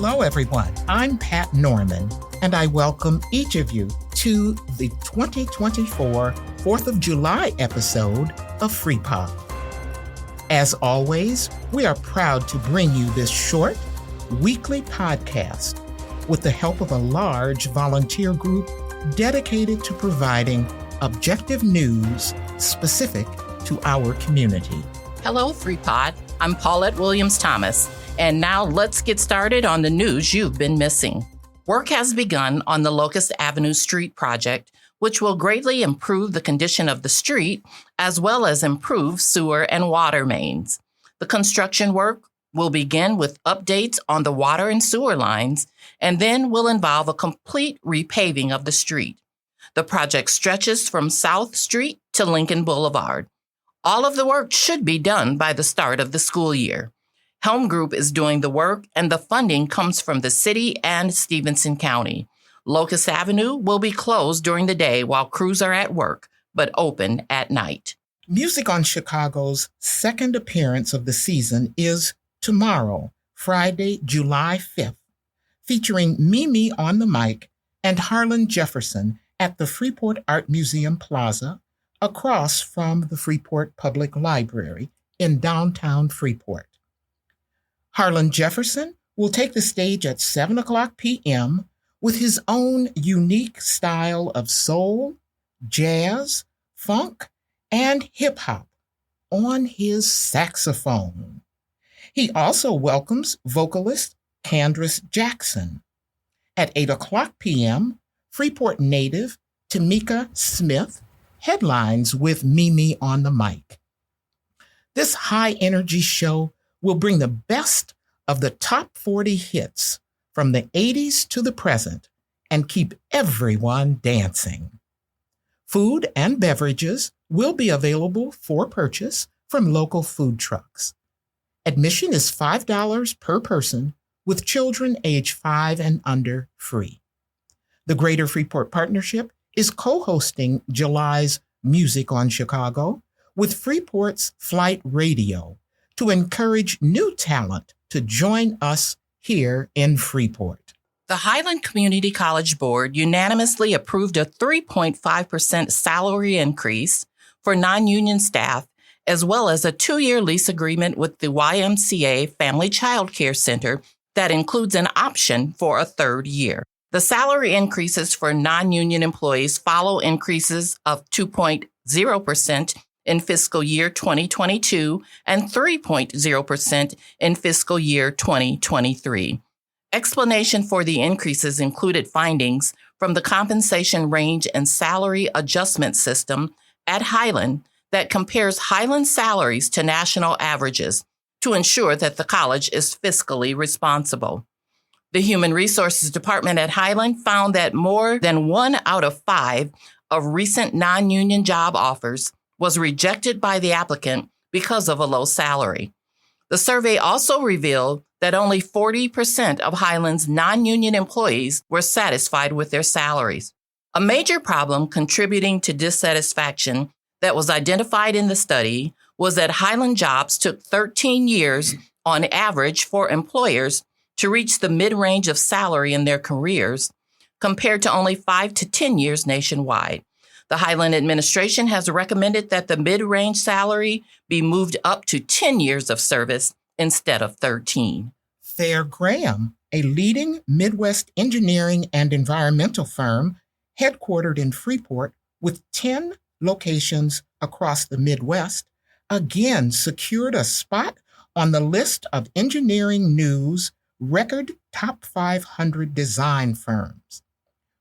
Hello, everyone. I'm Pat Norman, and I welcome each of you to the 2024 4th of July episode of Free Pop. As always, we are proud to bring you this short, weekly podcast with the help of a large volunteer group dedicated to providing objective news specific to our community. Hello, Free Pod. I'm Paulette Williams-Thomas, and now let's get started on the news you've been missing. Work has begun on the Locust Avenue street project, which will greatly improve the condition of the street, as well as improve sewer and water mains. The construction work will begin with updates on the water and sewer lines, and then will involve a complete repaving of the street. The project stretches from South Street to Lincoln Boulevard. All of the work should be done by the start of the school year. Helm Group is doing the work, and the funding comes from the city and Stephenson County. Locust Avenue will be closed during the day while crews are at work, but open at night. Music on Chicago's second appearance of the season is tomorrow, Friday, July 5th, featuring Mimi on the mic and Harlan Jefferson at the Freeport Art Museum Plaza, across from the Freeport Public Library in downtown Freeport. Harlan Jefferson will take the stage at 7 o'clock p.m. with his own unique style of soul, jazz, funk, and hip-hop on his saxophone. He also welcomes vocalist Candace Jackson. At 8 o'clock p.m., Freeport native Tamika Smith headlines with Mimi on the mic. This high-energy show will bring the best of the top 40 hits from the 80s to the present and keep everyone dancing. Food and beverages will be available for purchase from local food trucks. Admission is $5 per person, with children age 5 and under free. The Greater Freeport Partnership is co-hosting July's Music on Chicago with Freeport's Flight Radio to encourage new talent to join us here in Freeport. The Highland Community College Board unanimously approved a 3.5% salary increase for non-union staff, as well as a 2-year lease agreement with the YMCA Family Child Care Center that includes an option for a 3rd year. The salary increases for non-union employees follow increases of 2.0% in fiscal year 2022 and 3.0% in fiscal year 2023. Explanation for the increases included findings from the compensation range and salary adjustment system at Highland that compares Highland salaries to national averages to ensure that the college is fiscally responsible. The Human Resources Department at Highland found that more than 1 out of 5 of recent non-union job offers was rejected by the applicant because of a low salary. The survey also revealed that only 40% of Highland's non-union employees were satisfied with their salaries. A major problem contributing to dissatisfaction that was identified in the study was that Highland jobs took 13 years on average for employers to reach the mid-range of salary in their careers, compared to only 5 to 10 years nationwide. The Highland administration has recommended that the mid-range salary be moved up to 10 years of service instead of 13. Fehr Graham, a leading Midwest engineering and environmental firm headquartered in Freeport with 10 locations across the Midwest, again secured a spot on the list of Engineering News record top 500 design firms.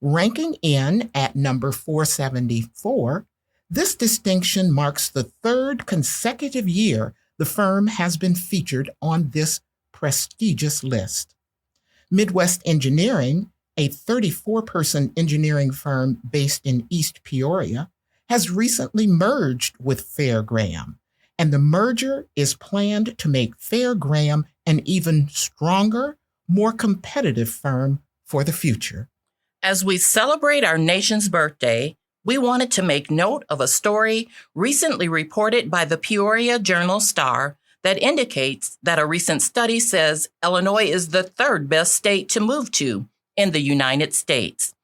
Ranking in at number 474, this distinction marks the 3rd consecutive year the firm has been featured on this prestigious list. Midwest Engineering, a 34-person engineering firm based in East Peoria, has recently merged with Fehr Graham, and the merger is planned to make Fehr Graham an even stronger, more competitive firm for the future. As we celebrate our nation's birthday, we wanted to make note of a story recently reported by the Peoria Journal-Star that indicates that a recent study says Illinois is the third best state to move to in the United States.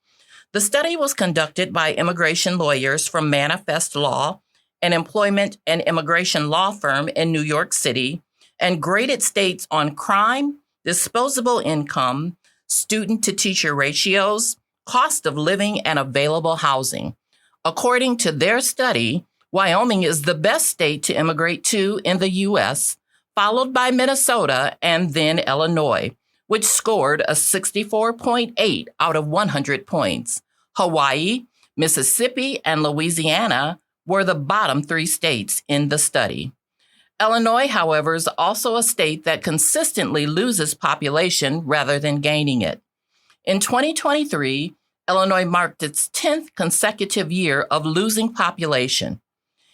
The study was conducted by immigration lawyers from Manifest Law, an employment and immigration law firm in New York City, and graded states on crime, disposable income, student-to-teacher ratios, cost of living, and available housing. According to their study, Wyoming is the best state to immigrate to in the U.S., followed by Minnesota and then Illinois, which scored a 64.8 out of 100 points. Hawaii, Mississippi, and Louisiana were the bottom three states in the study. Illinois, however, is also a state that consistently loses population rather than gaining it. In 2023, Illinois marked its 10th consecutive year of losing population.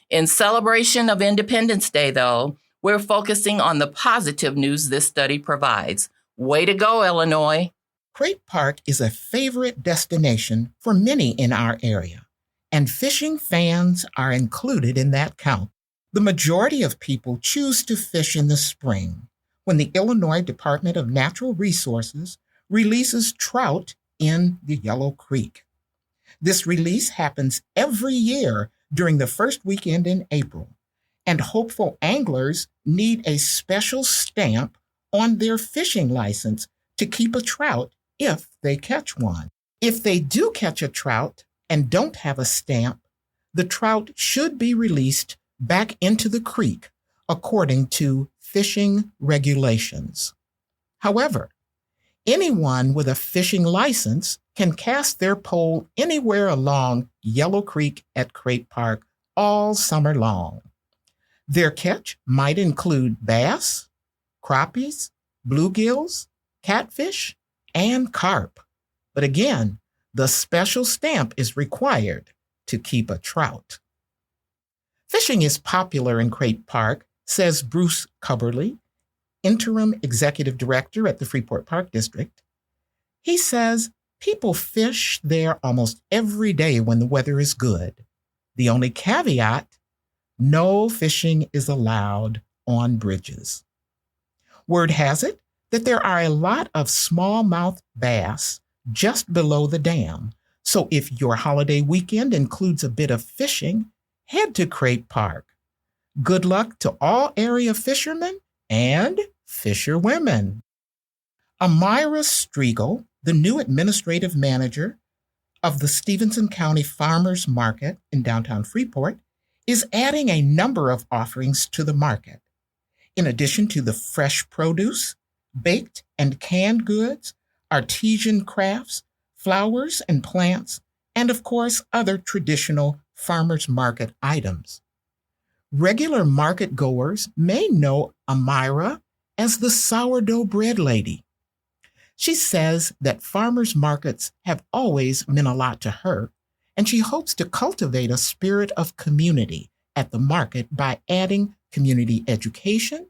In celebration of Independence Day, though, we're focusing on the positive news this study provides. Way to go, Illinois. Krape Park is a favorite destination for many in our area, and fishing fans are included in that count. The majority of people choose to fish in the spring, when the Illinois Department of Natural Resources releases trout in the Yellow Creek. This release happens every year during the first weekend in April, and hopeful anglers need a special stamp on their fishing license to keep a trout if they catch one. If they do catch a trout and don't have a stamp, the trout should be released back into the creek according to fishing regulations. However, anyone with a fishing license can cast their pole anywhere along Yellow Creek at Krape Park all summer long. Their catch might include bass, crappies, bluegills, catfish, and carp. But again, the special stamp is required to keep a trout. Fishing is popular in Krape Park, says Bruce Cubberly, interim executive director at the Freeport Park District. He says people fish there almost every day when the weather is good. The only caveat, no fishing is allowed on bridges. Word has it that there are a lot of smallmouth bass just below the dam. So if your holiday weekend includes a bit of fishing, head to Krape Park. Good luck to all area fishermen and fisherwomen. Amira Striegel, the new administrative manager of the Stevenson County Farmers Market in downtown Freeport, is adding a number of offerings to the market. In addition to the fresh produce, baked and canned goods, artisan crafts, flowers and plants, and of course, other traditional farmers market items. Regular market goers may know Amira as the sourdough bread lady. She says that farmers markets have always meant a lot to her, and she hopes to cultivate a spirit of community at the market by adding community education,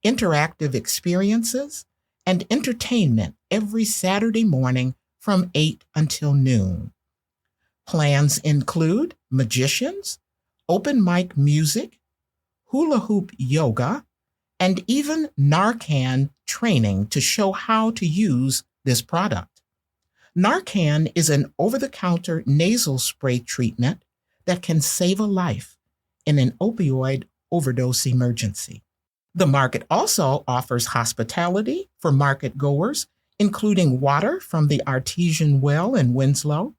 interactive experiences, and entertainment every Saturday morning from 8 until noon. Plans include magicians, open mic music, hula hoop yoga, and even Narcan training to show how to use this product. Narcan is an over-the-counter nasal spray treatment that can save a life in an opioid overdose emergency. The market also offers hospitality for market goers, including water from the artesian well in Winslow,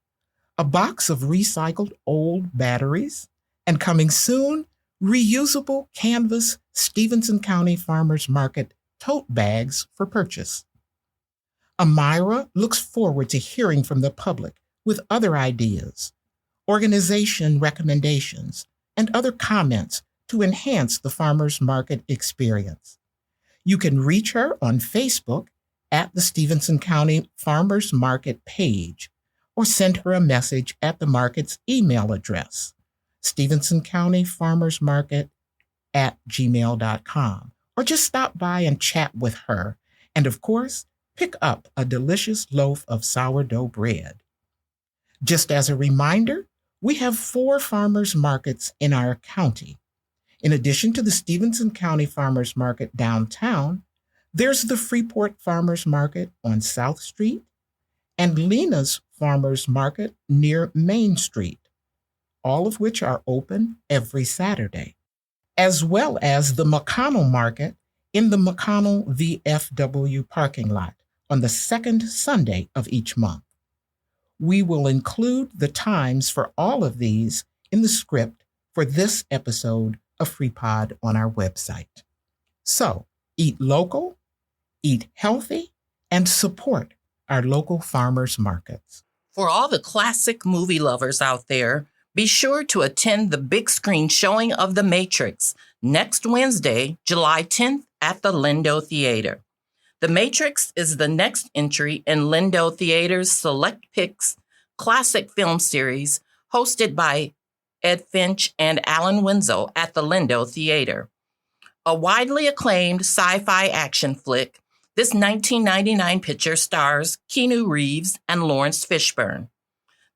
a box of recycled old batteries, and coming soon, reusable canvas Stevenson County Farmers Market tote bags for purchase. Amira looks forward to hearing from the public with other ideas, organization recommendations, and other comments to enhance the farmers market experience. You can reach her on Facebook at the Stevenson County Farmers Market page, or send her a message at the market's email address, stevensoncountyfarmersmarket@gmail.com, or just stop by and chat with her, and of course, pick up a delicious loaf of sourdough bread. Just as a reminder, we have 4 farmers markets in our county, In addition to the Stevenson County Farmers Market downtown, there's the Freeport Farmers Market on South Street and Lena's Farmers Market near Main Street, all of which are open every Saturday, as well as the McConnell Market in the McConnell VFW parking lot on the second Sunday of each month. We will include the times for all of these in the script for this episode of FreePod on our website. So, eat local, eat healthy, and support our local farmers markets. For all the classic movie lovers out there, be sure to attend the big screen showing of The Matrix next Wednesday, July 10th at the Lindo Theater. The Matrix is the next entry in Lindo Theater's Select Picks classic film series hosted by Ed Finch and Alan Wenzel at the Lindo Theater. A widely acclaimed sci-fi action flick, this 1999 picture stars Keanu Reeves and Lawrence Fishburne.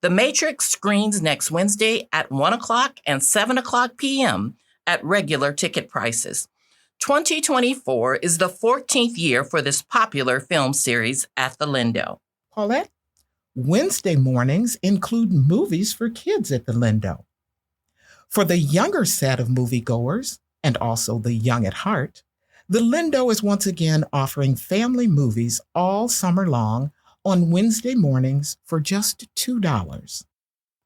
The Matrix screens next Wednesday at 1 o'clock and 7 o'clock p.m. at regular ticket prices. 2024 is the 14th year for this popular film series at the Lindo. Paulette, Wednesday mornings include movies for kids at the Lindo. For the younger set of moviegoers, and also the young at heart, the Lindo is once again offering family movies all summer long on Wednesday mornings for just $2.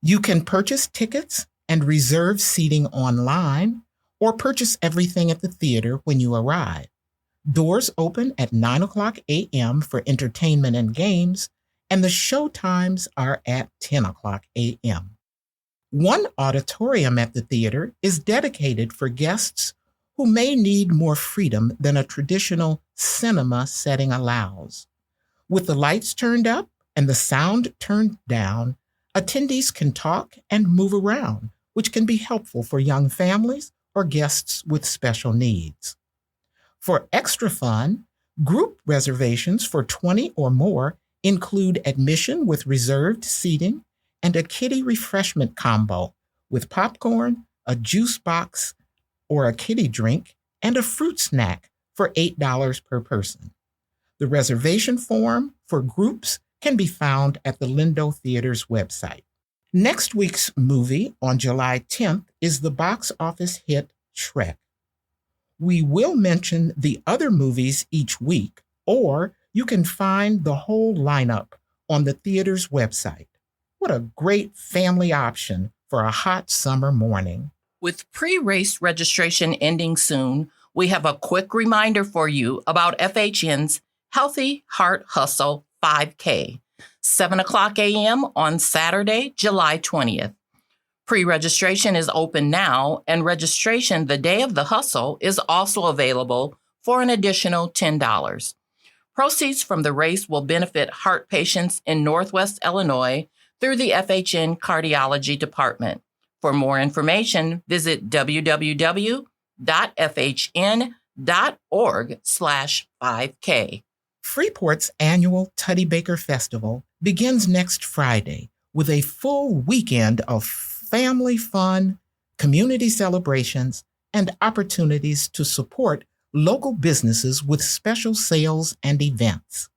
You can purchase tickets and reserve seating online, or purchase everything at the theater when you arrive. Doors open at 9 o'clock a.m. for entertainment and games, and the show times are at 10 o'clock a.m. One auditorium at the theater is dedicated for guests who may need more freedom than a traditional cinema setting allows. With the lights turned up and the sound turned down, attendees can talk and move around, which can be helpful for young families or guests with special needs. For extra fun, group reservations for 20 or more include admission with reserved seating and a kiddie refreshment combo with popcorn, a juice box or a kiddie drink, and a fruit snack for $8 per person. The reservation form for groups can be found at the Lindo Theater's website. Next week's movie on July 10th is the box office hit Shrek. We will mention the other movies each week, or you can find the whole lineup on the theater's website. What a great family option for a hot summer morning. With pre-race registration ending soon, we have a quick reminder for you about FHN's Healthy Heart Hustle 5K, 7 o'clock a.m. on Saturday, July 20th. Pre-registration is open now, and registration the day of the hustle is also available for an additional $10. Proceeds from the race will benefit heart patients in Northwest Illinois through the FHN Cardiology Department. For more information, visit www.fhn.org/5K. Freeport's annual Tutty Baker Festival begins next Friday with a full weekend of family fun, community celebrations, and opportunities to support local businesses with special sales and events.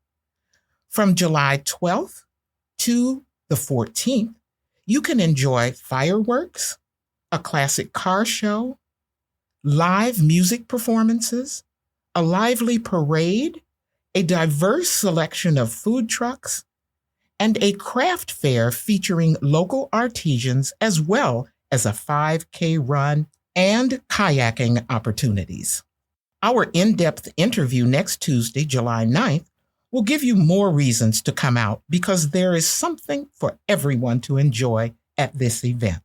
From July 12th to the 14th, you can enjoy fireworks, a classic car show, live music performances, a lively parade, a diverse selection of food trucks, and a craft fair featuring local artisans, as well as a 5K run and kayaking opportunities. Our in-depth interview next Tuesday, July 9th, will give you more reasons to come out, because there is something for everyone to enjoy at this event,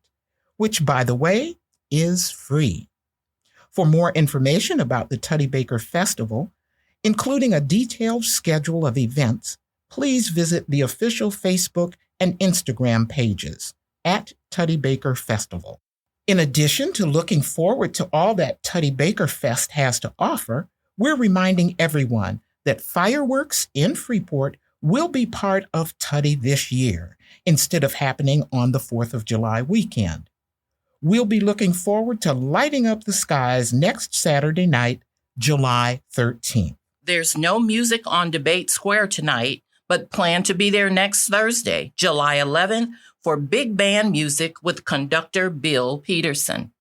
which, by the way, is free. For more information about the Tutty Baker Festival, including a detailed schedule of events, please visit the official Facebook and Instagram pages at Tutty Baker Festival. In addition to looking forward to all that Tutty Baker Fest has to offer, we're reminding everyone that fireworks in Freeport will be part of Tutty this year, instead of happening on the 4th of July weekend. We'll be looking forward to lighting up the skies next Saturday night, July 13th. There's no music on Debate Square tonight, but plan to be there next Thursday, July 11th, for big band music with conductor Bill Peterson.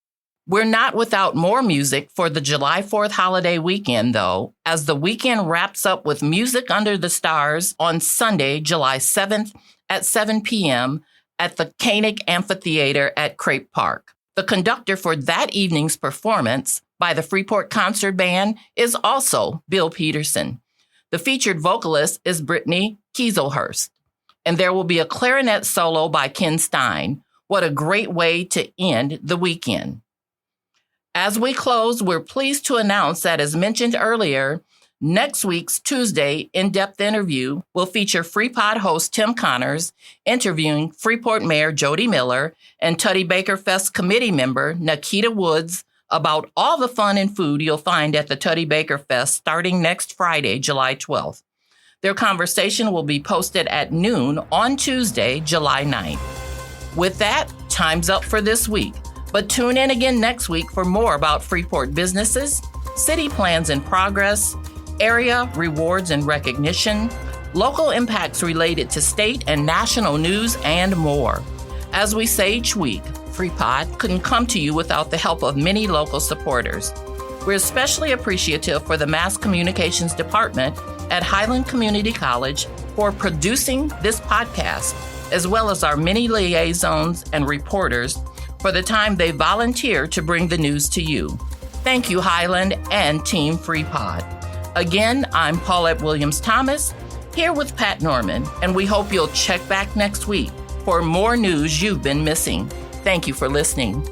We're not without more music for the July 4th holiday weekend, though, as the weekend wraps up with Music Under the Stars on Sunday, July 7th at 7 p.m. at the Koenig Amphitheater at Krape Park. The conductor for that evening's performance by the Freeport Concert Band is also Bill Peterson. The featured vocalist is Brittany Kieselhurst, and there will be a clarinet solo by Ken Stein. What a great way to end the weekend. As we close, we're pleased to announce that, as mentioned earlier, next week's Tuesday in-depth interview will feature FreePod host Tim Connors interviewing Freeport Mayor Jody Miller and Tutty Baker Fest committee member Nikita Woods about all the fun and food you'll find at the Tutty Baker Fest starting next Friday, July 12th. Their conversation will be posted at noon on Tuesday, July 9th. With that, time's up for this week. But tune in again next week for more about Freeport businesses, city plans in progress, area rewards and recognition, local impacts related to state and national news, and more. As we say each week, FreePod couldn't come to you without the help of many local supporters. We're especially appreciative for the Mass Communications Department at Highland Community College for producing this podcast, as well as our many liaisons and reporters for the time they volunteer to bring the news to you. Thank you, Highland and Team FreePod. Again, I'm Paulette Williams-Thomas, here with Pat Norman, and we hope you'll check back next week for more news you've been missing. Thank you for listening.